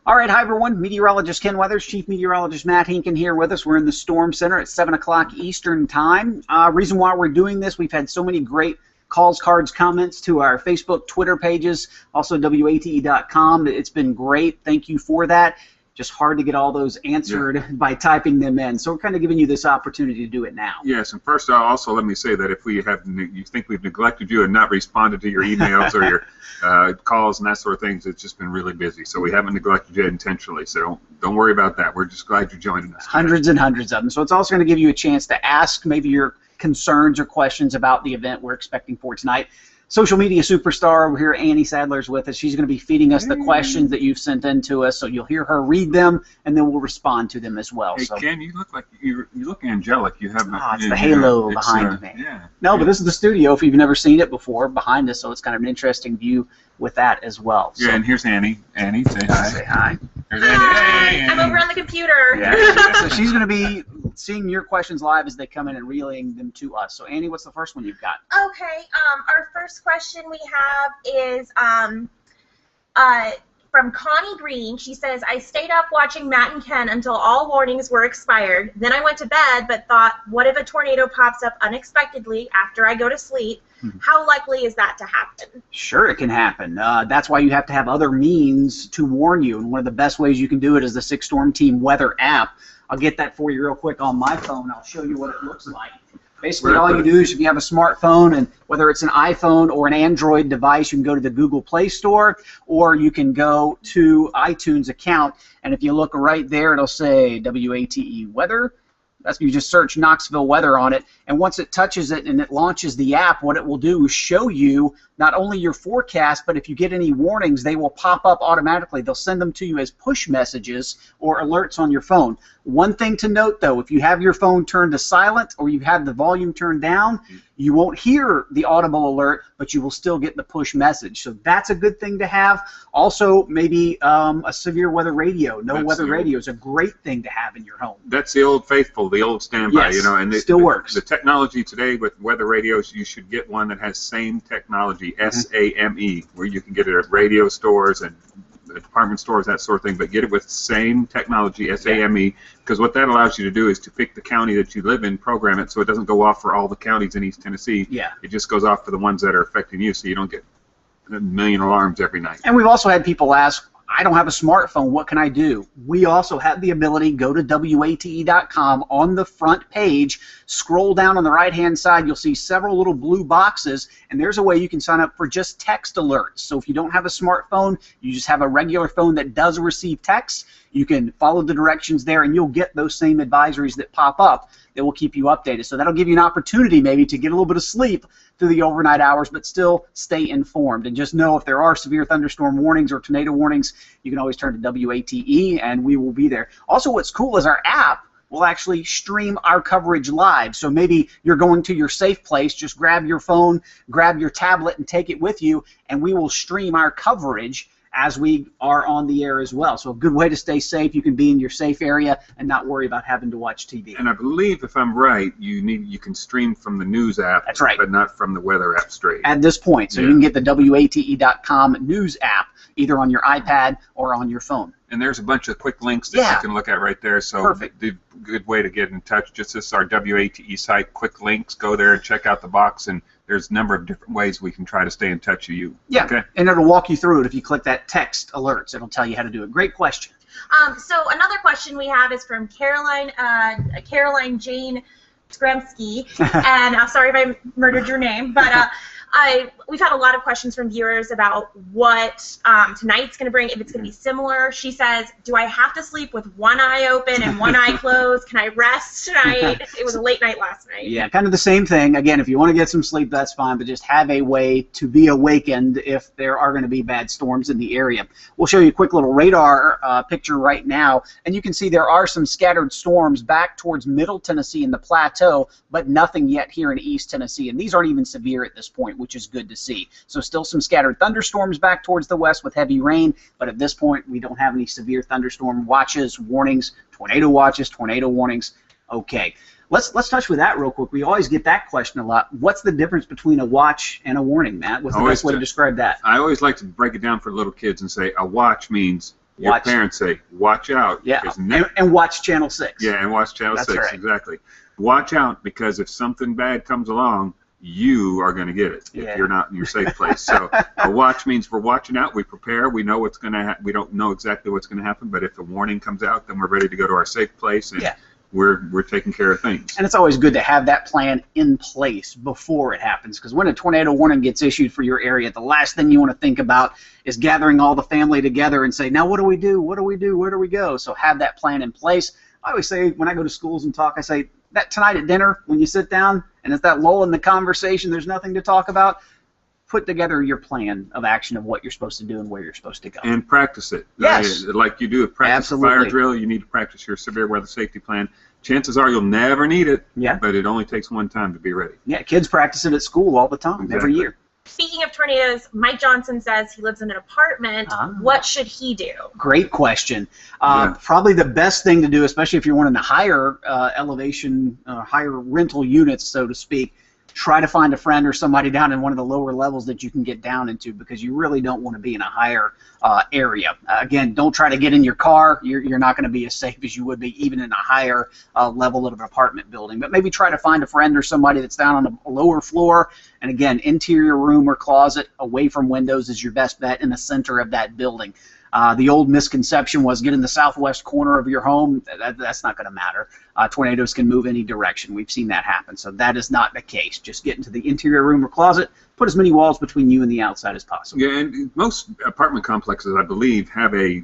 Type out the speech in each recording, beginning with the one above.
All right, hi everyone. Meteorologist Ken Weathers, Chief Meteorologist Matt Hinken here with us. We're in the Storm Center at 7 o'clock Eastern Time. Reason why we're doing this, we've had so many great calls, cards, comments to our Facebook, Twitter pages, also WATE.com. It's been great. Thank you for that. Just hard to get all those answered by typing them in. So we're kind of giving you this opportunity to do it now. Yes, and first also let me say that if you think we've neglected you and not responded to your emails or your calls and that sort of things, it's just been really busy. So we haven't neglected you intentionally. So don't worry about that. We're just glad you're joining us today. Hundreds and hundreds of them. So it's also going to give you a chance to ask maybe your concerns or questions about the event we're expecting for tonight. Social media superstar over here, Annie Sadler's with us. She's going to be feeding us the questions that you've sent in to us, so you'll hear her read them, and then we'll respond to them as well. Hey, so, Ken, you look like you look angelic. You have it's the halo behind me. Yeah. No, but this is the studio. If you've never seen it before, behind us, so it's kind of an interesting view with that as well. Yeah, so, and here's Annie. Annie, say hi. Say hi. There's Annie. Hi, Hey, I'm Annie. over on the computer. Yeah. So she's going to be seeing your questions live as they come in and relaying them to us. So, Annie, what's the first one you've got? Okay, our first question we have is from Connie Green. She says, I stayed up watching Matt and Ken until all warnings were expired. Then I went to bed, but thought, what if a tornado pops up unexpectedly after I go to sleep? How likely is that to happen? Sure, it can happen. That's why you have to have other means to warn you. And one of the best ways you can do it is the Six Storm Team weather app. I'll get that for you real quick on my phone. I'll show you what it looks like. Basically, all you do is if you have a smartphone, and whether it's an iPhone or an Android device, you can go to the Google Play Store, or you can go to iTunes account, and if you look right there, it'll say WATE weather. That's you just search Knoxville weather on it, and once it touches it and it launches the app, what it will do is show you not only your forecast, but if you get any warnings, they will pop up automatically. They'll send them to you as push messages or alerts on your phone. One thing to note, though, if you have your phone turned to silent or you have the volume turned down, you won't hear the audible alert, but you will still get the push message. So that's a good thing to have. Also, maybe a severe weather radio. No weather radio is a great thing to have in your home. That's the old faithful, the old standby, Yes, you know, and it still works. The technology today with weather radios, you should get one that has same technology, SAME, where you can get it at radio stores and department stores, that sort of thing, but get it with same technology, SAME, because what that allows you to do is to pick the county that you live in, program it so it doesn't go off for all the counties in East Tennessee. Yeah. It just goes off for the ones that are affecting you, so you don't get a million alarms every night. And we've also had people ask, I don't have a smartphone, what can I do? We also have the ability, go to WATE.com on the front page, scroll down on the right-hand side, you'll see several little blue boxes, and there's a way you can sign up for just text alerts. So if you don't have a smartphone, you just have a regular phone that does receive text, you can follow the directions there, and you'll get those same advisories that pop up that will keep you updated. So that'll give you an opportunity maybe to get a little bit of sleep through the overnight hours, but still stay informed. And just know if there are severe thunderstorm warnings or tornado warnings, you can always turn to WATE, and we will be there. Also, what's cool is our app will actually stream our coverage live. So maybe you're going to your safe place, just grab your phone, grab your tablet, and take it with you, and we will stream our coverage as we are on the air as well. So a good way to stay safe. You can be in your safe area and not worry about having to watch TV. And I believe, if I'm right, you can stream from the news app, That's right, but not from the weather app straight. At this point. So you can get the WATE.com news app either on your iPad or on your phone. And there's a bunch of quick links that you can look at right there. So Perfect. the good way to get in touch, just this is our WATE site, quick links. Go there and check out the box, and there's a number of different ways we can try to stay in touch with you. Yeah, okay? And it'll walk you through it if you click that text alerts. It'll tell you how to do it. Great question. So another question we have is from Caroline Jane Skramsky, and sorry if I murdered your name, but we've had a lot of questions from viewers about what tonight's going to bring, if it's going to be similar. She says, do I have to sleep with one eye open and one eye closed? Can I rest tonight? It was a late night last night. Yeah, kind of the same thing. Again, if you want to get some sleep, that's fine, but just have a way to be awakened if there are going to be bad storms in the area. We'll show you a quick little radar picture right now, and you can see there are some scattered storms back towards Middle Tennessee and the Plateau, but nothing yet here in East Tennessee, and these aren't even severe at this point, which is good to see. So still some scattered thunderstorms back towards the west with heavy rain, but at this point we don't have any severe thunderstorm watches, warnings, tornado watches, tornado warnings. Okay, let's touch with that real quick. We always get that question a lot. What's the difference between a watch and a warning, Matt? What's the best way to describe that? I always like to break it down for little kids and say a watch means your parents say, watch out. Yeah, and watch Channel 6. Yeah, and watch Channel 6, right. Exactly. Watch out, because if something bad comes along, you are going to get it if you're not in your safe place. So a watch means we're watching out. We prepare. We know what's going to happen. We don't know exactly what's going to happen, but if a warning comes out, then we're ready to go to our safe place, and we're taking care of things. And it's always good to have that plan in place before it happens, because when a tornado warning gets issued for your area, the last thing you want to think about is gathering all the family together and say, now what do we do? What do we do? Where do we go? So have that plan in place. I always say, when I go to schools and talk, I say, that tonight at dinner, when you sit down and it's that lull in the conversation, there's nothing to talk about, put together your plan of action of what you're supposed to do and where you're supposed to go. And practice it. Yes. Like you do a practice fire drill, you need to practice your severe weather safety plan. Chances are you'll never need it, but it only takes one time to be ready. Yeah, kids practice it at school all the time, every year. Speaking of tornadoes, Mike Johnson says he lives in an apartment. What should he do? Great question. Probably the best thing to do, especially if you're wanting the higher elevation, higher rental units, so to speak, try to find a friend or somebody down in one of the lower levels that you can get down into, because you really don't want to be in a higher area. Again, don't try to get in your car. You're not going to be as safe as you would be even in a higher level of an apartment building. But maybe try to find a friend or somebody that's down on a lower floor. And again, interior room or closet away from windows is your best bet in the center of that building. The old misconception was get in the southwest corner of your home. That's not going to matter. Tornadoes can move any direction. We've seen that happen. So that is not the case. Just get into the interior room or closet. Put as many walls between you and the outside as possible. Yeah, and most apartment complexes, I believe, have a,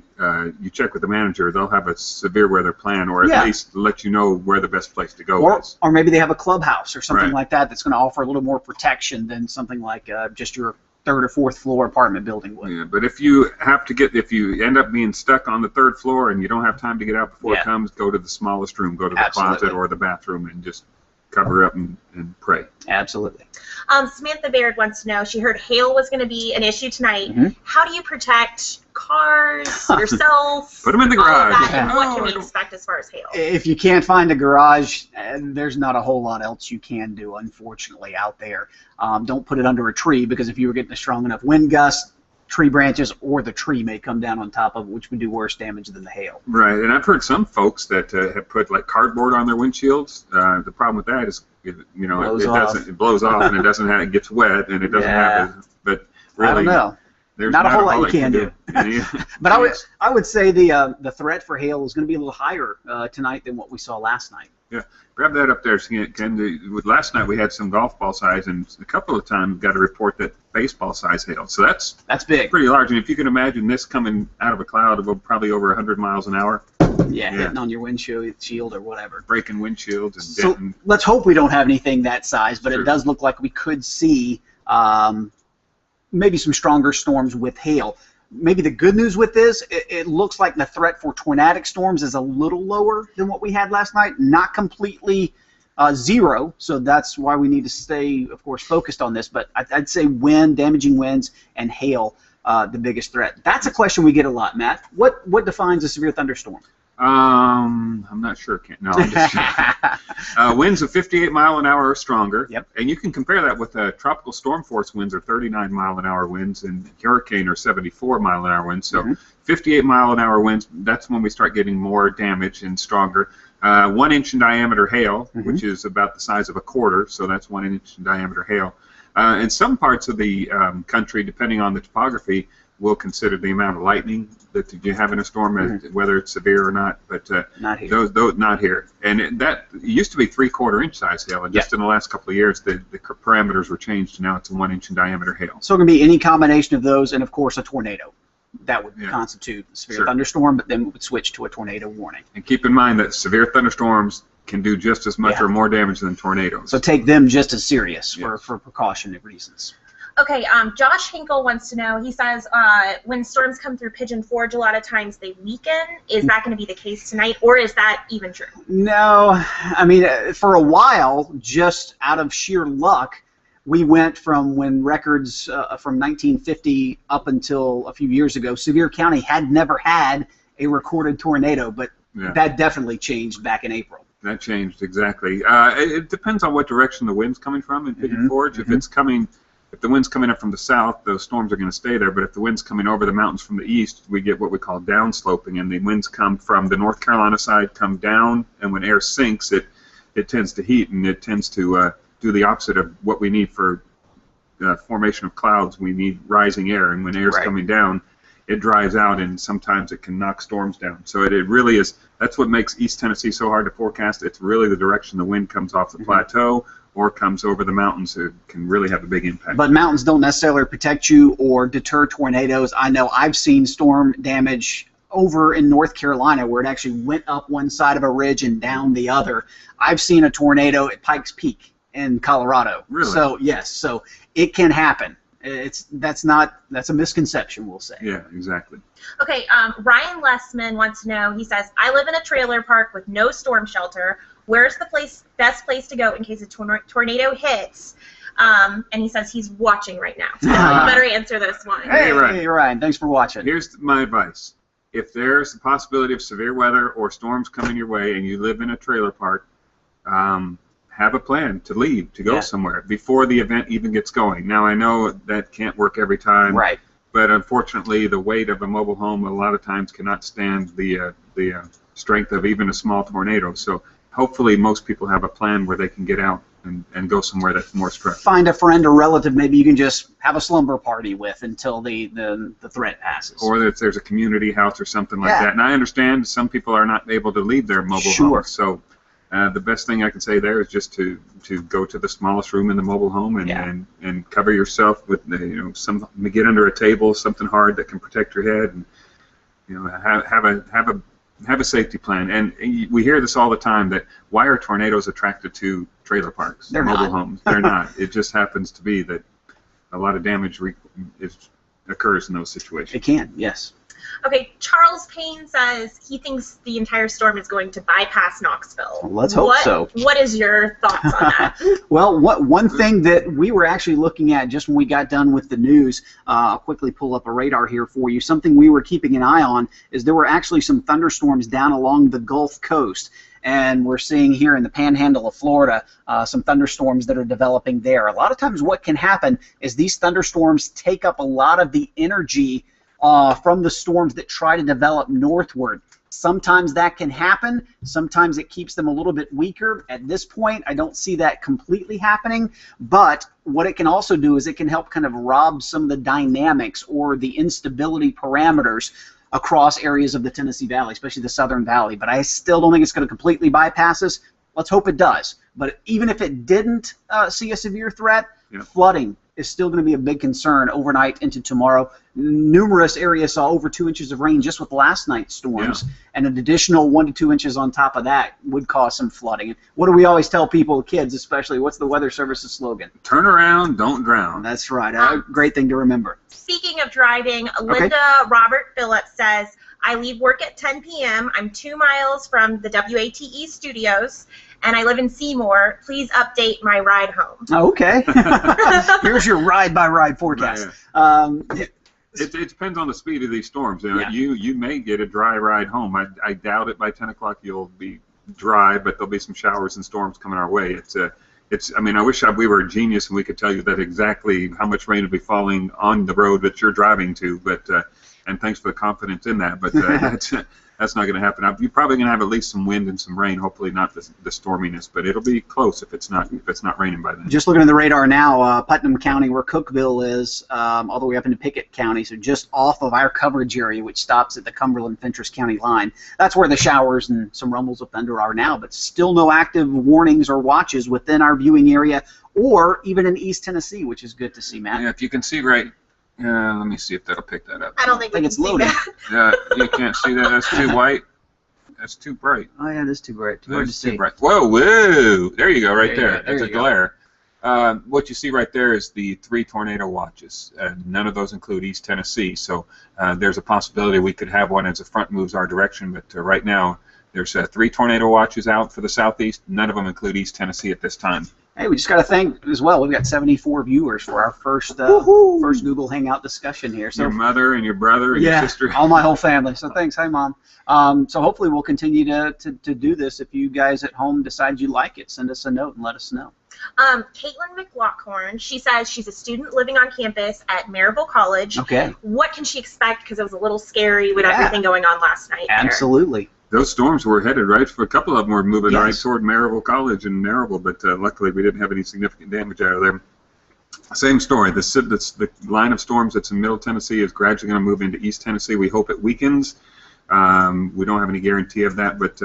you check with the manager, they'll have a severe weather plan, or at least let you know where the best place to go is. Or maybe they have a clubhouse or something like that that's going to offer a little more protection than something like just your third or fourth floor apartment building would. Yeah, but if you have to if you end up being stuck on the third floor and you don't have time to get out before it comes, go to the smallest room, go to the closet or the bathroom, and just cover up and pray. Absolutely. Samantha Baird wants to know, she heard hail was going to be an issue tonight. How do you protect cars, yourself? Put them in the garage. All of that, and what can we expect as far as hail? If you can't find a garage, there's not a whole lot else you can do, unfortunately, out there. Don't put it under a tree, because if you were getting a strong enough wind gust, tree branches or the tree may come down on top of it, which would do worse damage than the hail. Right, and I've heard some folks that have put like cardboard on their windshields. The problem with that is, it blows off and it doesn't have, it gets wet and it doesn't have. But really, I don't know. There's not a whole lot you can do. But I would say the threat for hail is going to be a little higher tonight than what we saw last night. Yeah, grab that up there, Ken. Last night we had some golf ball size, and a couple of times got a report that baseball size hail. So that's big, pretty large. And if you can imagine this coming out of a cloud of probably over 100 miles an hour. Yeah, hitting on your windshield or whatever. Breaking windshields and so let's hope we don't have anything that size, but it does look like we could see maybe some stronger storms with hail. Maybe the good news with this, it looks like the threat for tornadic storms is a little lower than what we had last night. Not completely zero, so that's why we need to stay, of course, focused on this. But I'd say wind, damaging winds, and hail, the biggest threat. That's a question we get a lot, Matt. What defines a severe thunderstorm? I'm not sure, Ken. No, I'm just kidding. Winds of 58 mile an hour or stronger. Yep. And you can compare that with tropical storm force winds are 39 mile an hour winds, and hurricane are 74 mile an hour winds. So 58 mile an hour winds, that's when we start getting more damage and stronger. 1 inch in diameter hail, which is about the size of a quarter, so that's 1 inch in diameter hail. In some parts of the country, depending on the topography, we'll consider the amount of lightning that you have in a storm, whether it's severe or not. But not here. Those not here. And that used to be 3/4 inch size hail, and just in the last couple of years, the parameters were changed. Now it's a 1 inch in diameter hail. So it can be any combination of those, and of course a tornado. That would constitute a severe thunderstorm, but then we would switch to a tornado warning. And keep in mind that severe thunderstorms can do just as much or more damage than tornadoes. So take them just as serious for precautionary reasons. Okay, Josh Hinkle wants to know, he says, when storms come through Pigeon Forge, a lot of times they weaken. Is that going to be the case tonight, or is that even true? No. I mean, for a while, just out of sheer luck, we went from when records from 1950 up until a few years ago, Sevier County had never had a recorded tornado, but that definitely changed back in April. That changed, exactly. It depends on what direction the wind's coming from in Pigeon Forge. If if the wind's coming up from the south, those storms are going to stay there. But if the wind's coming over the mountains from the east, we get what we call downsloping, and the winds come from the North Carolina side, come down, and when air sinks, it tends to heat, and it tends to do the opposite of what we need for formation of clouds. We need rising air, and when air's coming down, it dries out, and sometimes it can knock storms down. So it really is. That's what makes East Tennessee so hard to forecast. It's really the direction the wind comes off the plateau or comes over the mountains. It can really have a big impact. But mountains don't necessarily protect you or deter tornadoes. I know I've seen storm damage over in North Carolina where it actually went up one side of a ridge and down the other. I've seen a tornado at Pikes Peak in Colorado. Really? So yes, so it can happen. That's a misconception, we'll say. Yeah, exactly. Okay, Ryan Lessman wants to know, he says, I live in a trailer park with no storm shelter. Where's the best place to go in case a tornado hits? And he says he's watching right now. So you better answer this one. Hey, Ryan, thanks for watching. Here's my advice. If there's the possibility of severe weather or storms coming your way and you live in a trailer park, have a plan to leave, to go somewhere before the event even gets going. Now, I know that can't work every time, right? But unfortunately, the weight of a mobile home a lot of times cannot stand the strength of even a small tornado. So hopefully most people have a plan where they can get out and go somewhere that's more stressful. Find a friend or relative maybe you can just have a slumber party with until the threat passes. Or if there's a community house or something like that. And I understand some people are not able to leave their mobile homes. So the best thing I can say there is just to go to the smallest room in the mobile home and cover yourself with get under a table, something hard that can protect your head, and have a safety plan. And we hear this all the time, that why are tornadoes attracted to trailer parks, mobile homes? They're not. It just happens to be that a lot of damage occurs in those situations. It can, yes. Okay, Charles Payne says he thinks the entire storm is going to bypass Knoxville. Well, let's hope so. What is your thoughts on that? Well, one thing that we were actually looking at just when we got done with the news, I'll quickly pull up a radar here for you. Something we were keeping an eye on is there were actually some thunderstorms down along the Gulf Coast. And we're seeing here in the panhandle of Florida some thunderstorms that are developing there. A lot of times what can happen is these thunderstorms take up a lot of the energy from the storms that try to develop northward. Sometimes that can happen. Sometimes it keeps them a little bit weaker. At this point, I don't see that completely happening. But what it can also do is it can help kind of rob some of the dynamics or the instability parameters across areas of the Tennessee Valley, especially the Southern Valley. But I still don't think it's going to completely bypass us. Let's hope it does. But even if it didn't see a severe threat, flooding is still going to be a big concern overnight into tomorrow. Numerous areas saw over 2 inches of rain just with last night's storms, and an additional 1 to 2 inches on top of that would cause some flooding. What do we always tell people, kids especially, what's the Weather Service's slogan? Turn around, don't drown. That's right. A great thing to remember. Speaking of driving, Linda Robert Phillips says, I leave work at 10 p.m. I'm 2 miles from the WATE studios, and I live in Seymour. Please update my ride home. Okay. Here's your ride-by-ride forecast. It depends on the speed of these storms. You may get a dry ride home. I doubt it by 10 o'clock you'll be dry, but there'll be some showers and storms coming our way. I mean, I wish we were a genius and we could tell you that exactly how much rain will be falling on the road that you're driving to. But and thanks for the confidence in that. But that's not going to happen. You're probably going to have at least some wind and some rain. Hopefully not the storminess, but it'll be close if it's not raining by then. Just looking at the radar now, Putnam County, where Cookeville is, all the way up into Pickett County, so just off of our coverage area, which stops at the Cumberland-Fentress County line. That's where the showers and some rumbles of thunder are now, but still no active warnings or watches within our viewing area, or even in East Tennessee, which is good to see, Matt. Yeah, if you can see right. Let me see if that'll pick that up. I don't think it's loaded. Yeah, you can't see that. That's too white. That's too bright. Oh yeah, that's too bright. Too hard to see. Bright. Whoa! There you go, right there. That's a glare. What you see right there is the 3 tornado watches. None of those include East Tennessee, so there's a possibility we could have one as the front moves our direction. But right now, there's 3 tornado watches out for the southeast. None of them include East Tennessee at this time. Hey, we just got to thank as well. We've got 74 viewers for our first Google Hangout discussion here. So your mother and your brother and your sister. All my whole family. So thanks. Hi, Mom. So hopefully we'll continue to do this. If you guys at home decide you like it, send us a note and let us know. Caitlin McLaughlin, she says she's a student living on campus at Maryville College. Okay. What can she expect? Because it was a little scary with Yeah. everything going on last night. there. Absolutely. Those storms were headed right for a couple of them were moving Yes. right toward Maryville College in Maryville, but luckily we didn't have any significant damage out of them. Same story. The line of storms that's in Middle Tennessee is gradually going to move into East Tennessee. We hope it weakens. We don't have any guarantee of that, but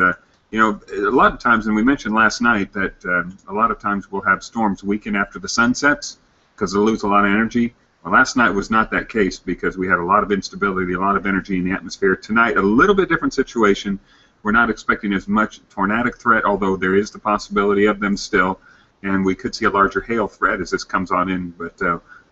you know, a lot of times, and we mentioned last night that a lot of times we'll have storms weaken after the sun sets because they'll lose a lot of energy. Well, last night was not that case because we had a lot of instability, a lot of energy in the atmosphere. Tonight, a little bit different situation. We're not expecting as much tornadic threat, although there is the possibility of them still, and we could see a larger hail threat as this comes on in, but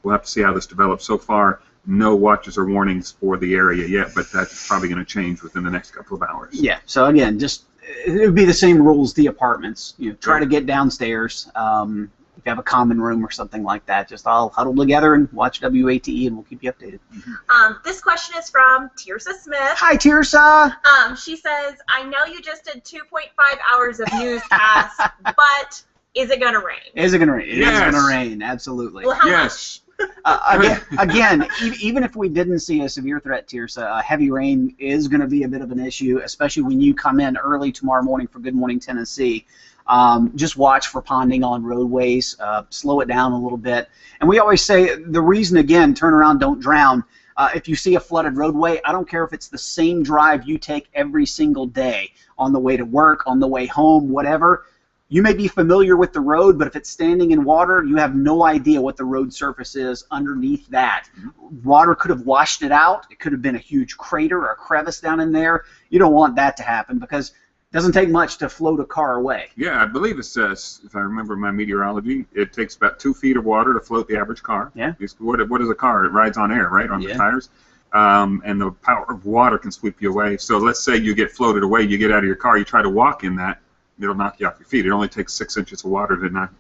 we'll have to see how this develops. So far, no watches or warnings for the area yet, but that's probably going to change within the next couple of hours. Yeah. So again, just it would be the same rules the apartments. You know, try to get downstairs. If you have a common room or something like that, just all huddle together and watch WATE, and we'll keep you updated. This question is from Tirsa Smith. Hi, Tirsa. She says, I know you just did 2.5 hours of newscast, but is it going to rain? Is it going to rain? It is Yes. going to rain. Absolutely. Well, how Yes. Again, even if we didn't see a severe threat, Tirsa, heavy rain is going to be a bit of an issue, especially when you come in early tomorrow morning for Good Morning Tennessee. Just watch for ponding on roadways, slow it down a little bit. And we always say the reason, again, turn around, don't drown. If you see a flooded roadway, I don't care if it's the same drive you take every single day on the way to work, on the way home, whatever. You may be familiar with the road, but if it's standing in water, you have no idea what the road surface is underneath that. Water could have washed it out. It could have been a huge crater or a crevice down in there. You don't want that to happen because it doesn't take much to float a car away. Yeah, I believe it says, if I remember my meteorology, it takes about 2 feet of water to float the average car. Yeah. What is a car? It rides on air, right, on the tires? And the power of water can sweep you away. So let's say you get floated away, you get out of your car, you try to walk in that, it'll knock you off your feet. It only takes 6 inches of water to knock,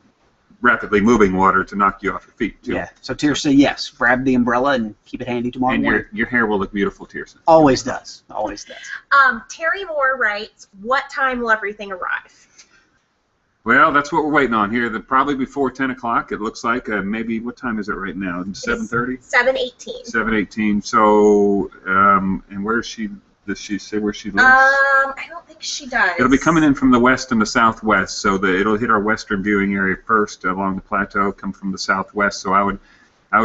rapidly moving water to knock you off your feet, too. Yeah. So Tirsa, yes, grab the umbrella and keep it handy tomorrow And morning. your hair will look beautiful, Tirsa. Always does. Always does. Terry Moore writes, what time will everything arrive? Well, that's what we're waiting on here. Probably before 10 o'clock, it looks like. Maybe, what time is it right now? 7:30? 7:18. 7:18. So, and where is she? Does she say where she lives? I don't think she does. It'll be coming in from the west and the southwest, so it'll hit our western viewing area first along the plateau, come from the southwest. So I would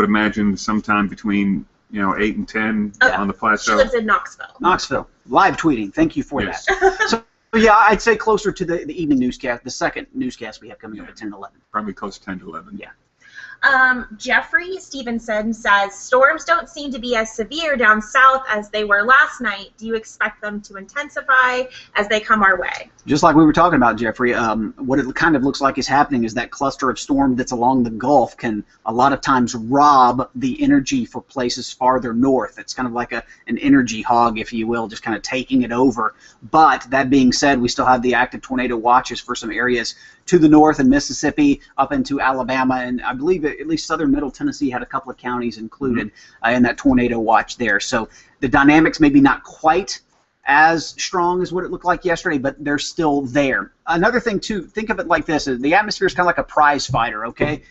imagine sometime between 8 and 10 on the She plateau. lives in Knoxville. Knoxville. Live tweeting. Thank you for Yes. that. So, yeah, I'd say closer to the evening newscast, the second newscast we have coming up at 10 to 11. Probably close to 10 to 11. Yeah. Jeffrey Stevenson says, storms don't seem to be as severe down south as they were last night. Do you expect them to intensify as they come our way? Just like we were talking about, Jeffrey, what it kind of looks like is happening is that cluster of storm that's along the Gulf can a lot of times rob the energy for places farther north. It's kind of like an energy hog, if you will, just kind of taking it over. But that being said, we still have the active tornado watches for some areas to the north in Mississippi, up into Alabama, and I believe at least southern Middle Tennessee had a couple of counties included in that tornado watch there. So the dynamics maybe not quite as strong as what it looked like yesterday, but they're still there. Another thing, too, think of it like this. The atmosphere is kind of like a prize fighter, okay?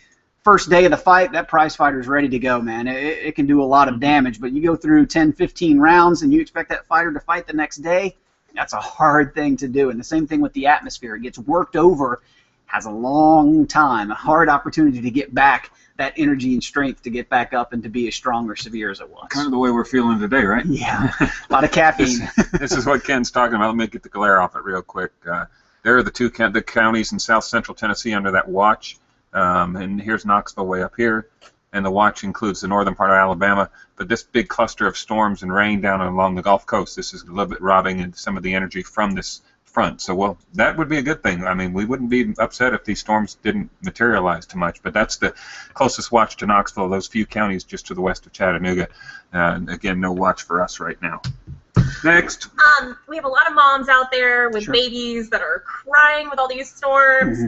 First day of the fight, that prize fighter is ready to go, man. It can do a lot of damage, but you go through 10, 15 rounds and you expect that fighter to fight the next day, that's a hard thing to do. And the same thing with the atmosphere. It gets worked over, has a long time, a hard opportunity to get back that energy and strength to get back up and to be as strong or severe as it was. Kind of the way we're feeling today, right? Yeah, a lot of caffeine. This is what Ken's talking about. Let me get the glare off it real quick. There are the counties in south central Tennessee under that watch, and here's Knoxville way up here, and the watch includes the northern part of Alabama. But this big cluster of storms and rain down along the Gulf Coast, this is a little bit robbing some of the energy from this front. So, well, that would be a good thing. I mean, we wouldn't be upset if these storms didn't materialize too much, but that's the closest watch to Knoxville, those few counties just to the west of Chattanooga. Again, no watch for us right now. Next. We have a lot of moms out there with babies that are crying with all these storms.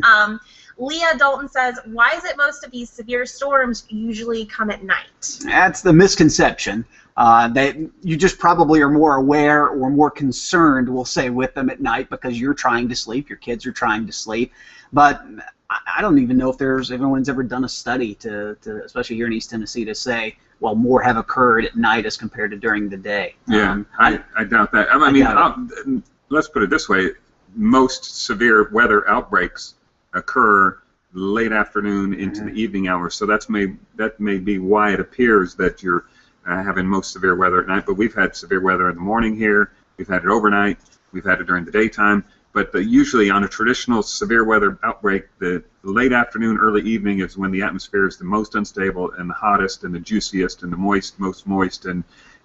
Leah Dalton says, why is it most of these severe storms usually come at night? That's the misconception. You just probably are more aware or more concerned, we'll say, with them at night because you're trying to sleep, your kids are trying to sleep. But I don't even know if anyone's ever done a study to especially here in East Tennessee, to say, well, more have occurred at night as compared to during the day. Yeah, I doubt that. I mean, let's put it this way: most severe weather outbreaks occur late afternoon into the evening hours. So that may be why it appears that you're having most severe weather at night. But we've had severe weather in the morning here. We've had it overnight. We've had it during the daytime. But usually on a traditional severe weather outbreak, the late afternoon, early evening is when the atmosphere is the most unstable and the hottest and the juiciest and the most moist, and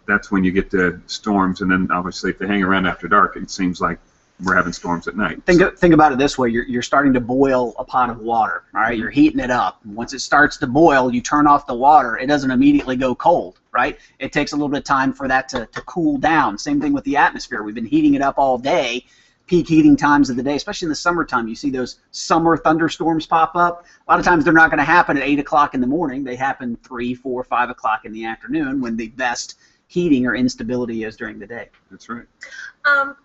that's when you get the storms. And then obviously if they hang around after dark, it seems like we're having storms at night. Think about it this way: you're starting to boil a pot of water. All right, you're heating it up. Once it starts to boil, you turn off the water. It doesn't immediately go cold, right? It takes a little bit of time for that to cool down. Same thing with the atmosphere. We've been heating it up all day. Peak heating times of the day, especially in the summertime, you see those summer thunderstorms pop up. A lot of times they're not going to happen at 8 o'clock in the morning. They happen 3, 4, 5 o'clock in the afternoon when the best heating or instability is during the day. That's right.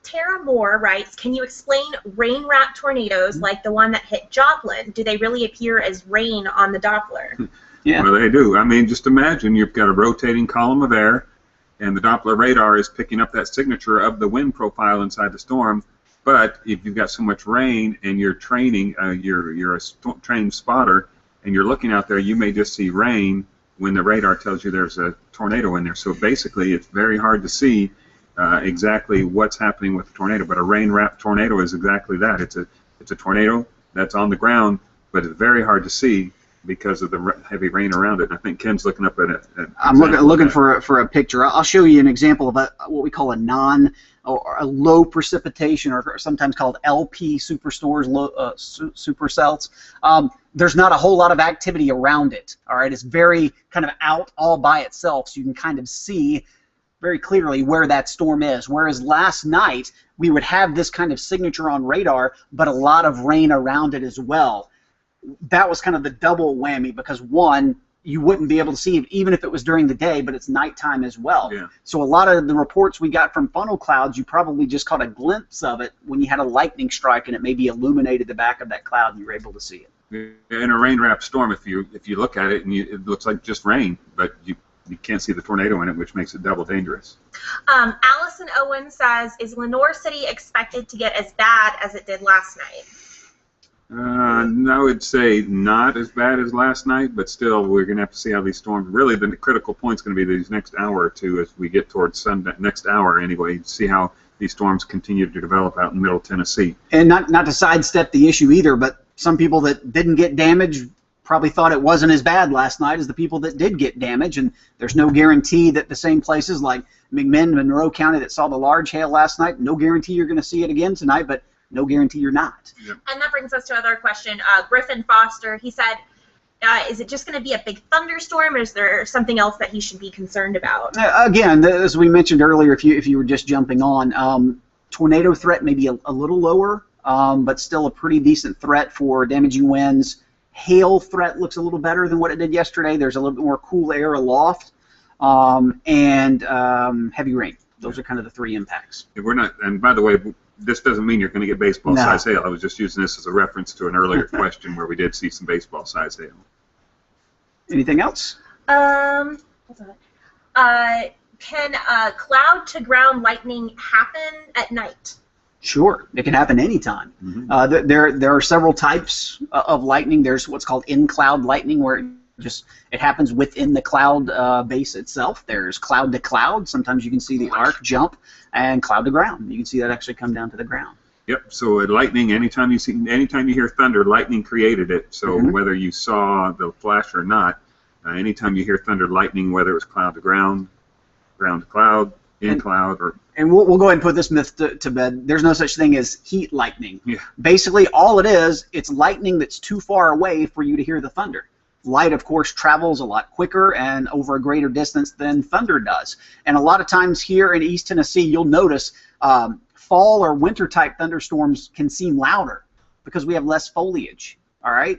Tara Moore writes, can you explain rain-wrapped tornadoes like the one that hit Joplin? Do they really appear as rain on the Doppler? Yeah. Well, they do. I mean, just imagine you've got a rotating column of air, and the Doppler radar is picking up that signature of the wind profile inside the storm. But if you've got so much rain and you're training, you're a trained spotter, and you're looking out there, you may just see rain when the radar tells you there's a tornado in there. So basically, it's very hard to see exactly what's happening with the tornado. But a rain-wrapped tornado is exactly that. It's a tornado that's on the ground, but it's very hard to see because of the heavy rain around it. And I think Ken's looking up at it. I'm looking for a picture. I'll show you an example of what we call a low precipitation, or sometimes called LP superstores, supercells. There's not a whole lot of activity around it. All right, it's very kind of out all by itself, so you can kind of see very clearly where that storm is. Whereas last night we would have this kind of signature on radar, but a lot of rain around it as well. That was kind of the double whammy, because one, you wouldn't be able to see it even if it was during the day, but it's nighttime as well. Yeah. So a lot of the reports we got from funnel clouds, you probably just caught a glimpse of it when you had a lightning strike and it maybe illuminated the back of that cloud and you were able to see it. In a rain-wrapped storm, if you look at it, and it looks like just rain, but you can't see the tornado in it, which makes it double dangerous. Allison Owen says, is Lenoir City expected to get as bad as it did last night? I would say not as bad as last night, but still we're going to have to see how these storms, really the critical point is going to be these next hour or two as we get towards Sunday, next hour anyway, see how these storms continue to develop out in Middle Tennessee. And not to sidestep the issue either, but some people that didn't get damaged probably thought it wasn't as bad last night as the people that did get damage, and there's no guarantee that the same places like McMinn, Monroe County that saw the large hail last night, no guarantee you're going to see it again tonight, but no guarantee you're not. Yep. And that brings us to another question. Griffin Foster, he said, is it just going to be a big thunderstorm, or is there something else that he should be concerned about? Again, as we mentioned earlier, if you were just jumping on, tornado threat may be a little lower, but still a pretty decent threat for damaging winds. Hail threat looks a little better than what it did yesterday. There's a little bit more cool air aloft, and heavy rain. Those are kind of the three impacts. We're not, and by the way, this doesn't mean you're going to get baseball-size hail. I was just using this as a reference to an earlier question where we did see some baseball-size hail. Anything else? Hold on. Can cloud-to-ground lightning happen at night? Sure, it can happen anytime. Mm-hmm. There are several types of lightning. There's what's called in-cloud lightning, where it happens within the cloud base itself. There's cloud to cloud. Sometimes you can see the arc jump, and cloud to ground. You can see that actually come down to the ground. Yep. So lightning, anytime you hear thunder, lightning created it. So whether you saw the flash or not, anytime you hear thunder, lightning, whether it was cloud to ground, ground to cloud, in cloud, or. And we'll go ahead and put this myth to bed. There's no such thing as heat lightning. Yeah. Basically, all it is, it's lightning that's too far away for you to hear the thunder. Light, of course, travels a lot quicker and over a greater distance than thunder does. And a lot of times here in East Tennessee, you'll notice fall or winter type thunderstorms can seem louder because we have less foliage. All right,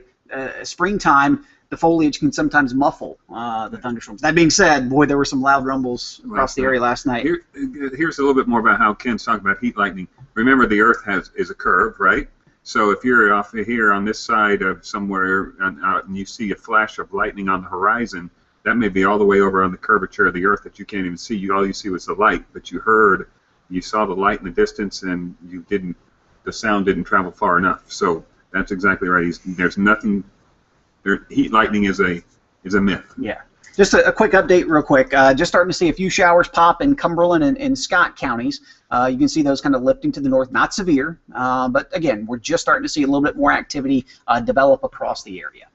springtime, the foliage can sometimes muffle the thunderstorms. That being said, boy, there were some loud rumbles across the area last night. Here's a little bit more about how Ken's talking about heat lightning. Remember, the Earth is a curve, right? So if you're off here on this side of somewhere and you see a flash of lightning on the horizon, that may be all the way over on the curvature of the Earth that you can't even see. All you see was the light, but you saw the light in the distance, and the sound didn't travel far enough. So that's exactly right. There's nothing. Heat lightning is a myth. Yeah. Just a quick update real quick. Just starting to see a few showers pop in Cumberland and Scott counties. You can see those kind of lifting to the north. Not severe, but again, we're just starting to see a little bit more activity develop across the area.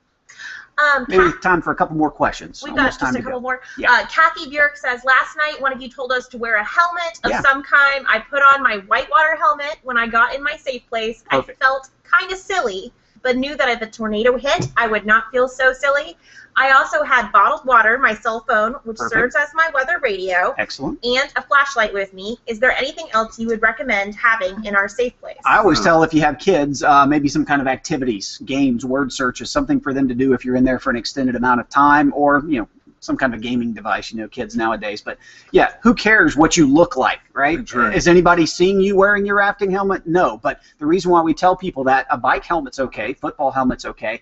Maybe time for a couple more questions. We've got just a couple more. Yeah. Kathy Bjork says, last night one of you told us to wear a helmet of some kind. I put on my whitewater helmet when I got in my safe place. Perfect. I felt kind of silly, but knew that if a tornado hit, I would not feel so silly. I also had bottled water, my cell phone, which serves as my weather radio. Excellent. And a flashlight with me. Is there anything else you would recommend having in our safe place? I always tell if you have kids, maybe some kind of activities, games, word searches, something for them to do if you're in there for an extended amount of time, or some kind of gaming device, kids nowadays. But yeah, who cares what you look like, right? That's right. Is anybody seeing you wearing your rafting helmet? No. But the reason why we tell people that a bike helmet's okay, football helmet's okay.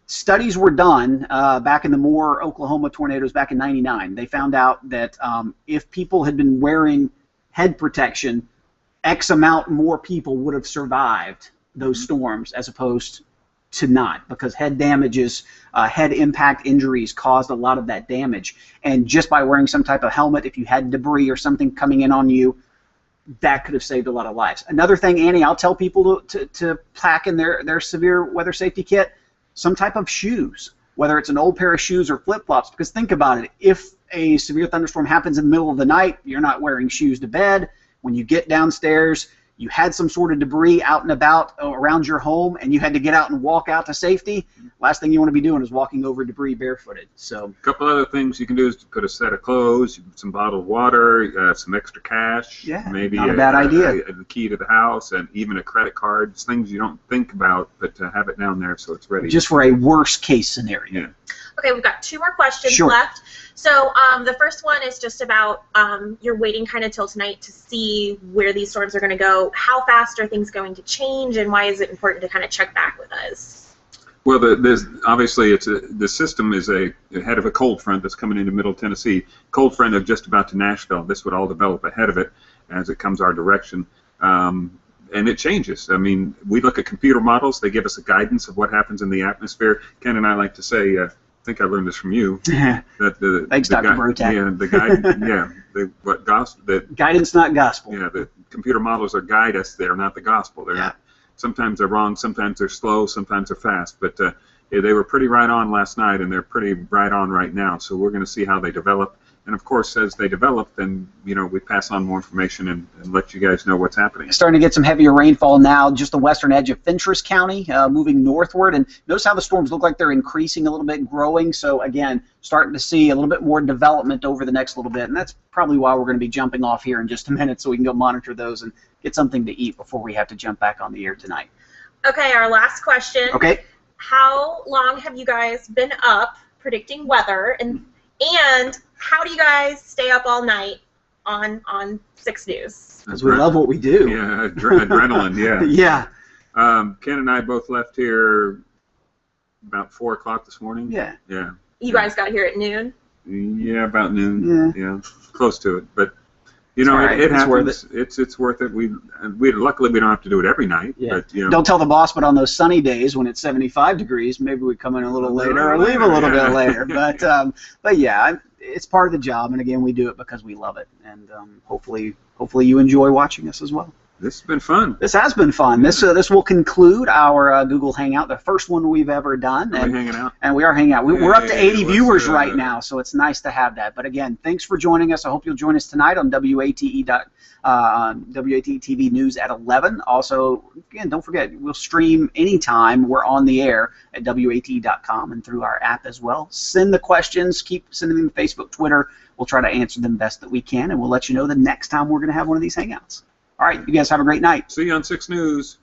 Studies were done back in the Moore, Oklahoma tornadoes back in '99. They found out that if people had been wearing head protection, X amount more people would have survived those storms as opposed to not, because head damages, head impact injuries caused a lot of that damage. And just by wearing some type of helmet, if you had debris or something coming in on you, that could have saved a lot of lives. Another thing, Annie, I'll tell people to pack in their severe weather safety kit, some type of shoes, whether it's an old pair of shoes or flip-flops, because think about it. If a severe thunderstorm happens in the middle of the night, you're not wearing shoes to bed. When you get downstairs, you had some sort of debris out and about around your home, and you had to get out and walk out to safety, last thing you want to be doing is walking over debris barefooted. So a couple other things you can do is to put a set of clothes, some bottled water, some extra cash, maybe not a bad idea. The key to the house, and even a credit card. It's things you don't think about, but to have it down there so it's ready. Just for a worst case scenario. Yeah. Okay, we've got 2 more questions Sure. left. So the first one is just about you're waiting kind of till tonight to see where these storms are going to go. How fast are things going to change, and why is it important to kind of check back with us? Well, obviously the system is ahead of a cold front that's coming into Middle Tennessee. Cold front of just about to Nashville. This would all develop ahead of it as it comes our direction. And it changes. I mean, we look at computer models. They give us a guidance of what happens in the atmosphere. Ken and I like to say, I think I learned this from you. That Thanks, Dr. Brotek. Yeah, the guide. Guidance, not gospel. Yeah, the computer models are guide us. They're not the gospel. They're not. Sometimes they're wrong. Sometimes they're slow. Sometimes they're fast. But they were pretty right on last night, and they're pretty right on right now. So we're going to see how they develop. And of course, as they develop, then we pass on more information and let you guys know what's happening. Starting to get some heavier rainfall now, just the western edge of Fentress County, moving northward. And notice how the storms look like they're increasing a little bit, growing. So again, starting to see a little bit more development over the next little bit. And that's probably why we're going to be jumping off here in just a minute, so we can go monitor those and get something to eat before we have to jump back on the air tonight. Okay, our last question. Okay. How long have you guys been up predicting weather, and how do you guys stay up all night on 6 News? Because we love what we do. Yeah, adrenaline, yeah. Yeah. Ken and I both left here about 4 o'clock this morning. Yeah. Yeah. You guys got here at noon? Yeah, about noon. Yeah, close to it. But it happens. It's worth it. We luckily we don't have to do it every night. Yeah. But, don't tell the boss, but on those sunny days when it's 75 degrees, maybe we come in a little later or leave a little bit later. But yeah, it's part of the job, and again, we do it because we love it, and hopefully you enjoy watching us as well. This has been fun. This has been fun. This will conclude our Google Hangout, the first one we've ever done. Are we hanging out? And we are hanging out. We're up to 80 viewers right now, so it's nice to have that. But again, thanks for joining us. I hope you'll join us tonight on WATE TV News at 11. Also, again, don't forget, we'll stream anytime we're on the air at WATE.com and through our app as well. Send the questions. Keep sending them to Facebook, Twitter. We'll try to answer them best that we can, and we'll let you know the next time we're going to have one of these Hangouts. All right, you guys have a great night. See you on 6 News.